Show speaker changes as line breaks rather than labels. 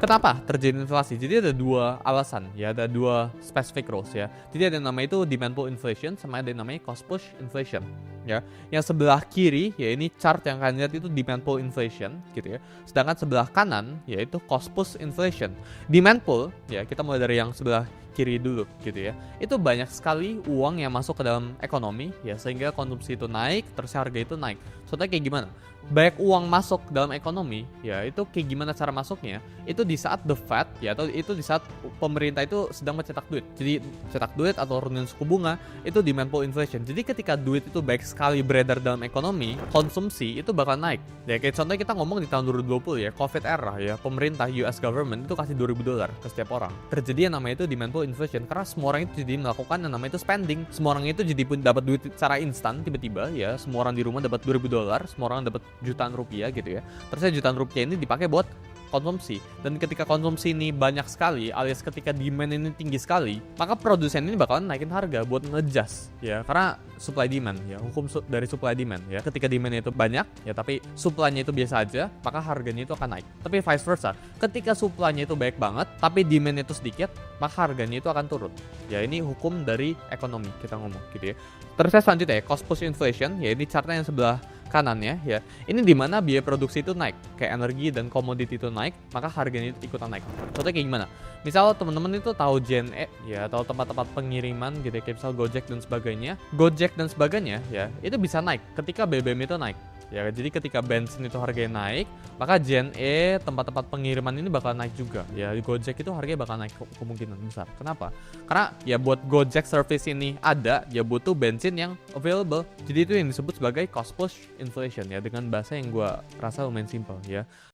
Kenapa terjadi inflasi? Jadi ada dua alasan ya, ada dua specific rules ya. Jadi ada yang namanya itu demand pull inflation sama ada yang namanya cost push inflation ya. Yang sebelah kiri ya ini chart yang kalian lihat itu demand pull inflation gitu ya. Sedangkan sebelah kanan yaitu cost push inflation. Demand pull ya, kita mulai dari yang sebelah kiri dulu gitu ya. Itu banyak sekali uang yang masuk ke dalam ekonomi ya, sehingga konsumsi itu naik, terus harga itu naik. Contohnya kayak gimana? Banyak uang masuk dalam ekonomi ya, itu kayak gimana cara masuknya? Itu di saat the Fed ya, atau itu di saat pemerintah itu sedang mencetak duit. Jadi cetak duit atau turunin suku bunga itu demand pull inflation. Jadi ketika duit itu baik sekali beredar dalam ekonomi, konsumsi itu bakal naik. Ya kayak contohnya kita ngomong di tahun 2020 ya, COVID era ya, pemerintah US government itu kasih $2.000 ke setiap orang. Terjadi yang namanya itu demand pull inflation karena semua orang itu jadi melakukan yang namanya itu spending. Semua orang itu jadi pun dapat duit secara instan tiba-tiba ya, semua orang di rumah dapat $2.000, semua orang dapat jutaan rupiah gitu ya. Terusnya jutaan rupiah ini dipakai buat konsumsi, dan ketika konsumsi ini banyak sekali alias ketika demand ini tinggi sekali, maka produsen ini bakalan naikin harga buat ngejas ya, karena supply demand ya, hukum dari supply demand ya. Ketika demand itu banyak ya tapi supply-nya itu biasa aja, maka harganya itu akan naik. Tapi vice versa, ketika supply-nya itu baik banget tapi demand itu sedikit, maka harganya itu akan turun ya. Ini hukum dari ekonomi kita ngomong gitu ya. Terus selanjutnya ya, cost push inflation ya, ini chartnya yang sebelah kanannya ya. Ini dimana biaya produksi itu naik, kayak energi dan komoditi itu naik, maka harganya itu ikutan naik. Contohnya kayak gimana? Misal teman-teman itu tahu JNE ya, atau tempat-tempat pengiriman gitu ya, kayak misal Gojek dan sebagainya. Gojek dan sebagainya ya, itu bisa naik ketika BBM itu naik. Ya, jadi ketika bensin itu harganya naik, maka JNE, tempat-tempat pengiriman ini bakal naik juga. Ya, Gojek itu harganya bakal naik kemungkinan besar. Kenapa? Karena ya buat Gojek service ini ada, ya butuh bensin yang available. Jadi itu yang disebut sebagai cost push inflation ya, dengan bahasa yang gua rasa lumayan simple ya.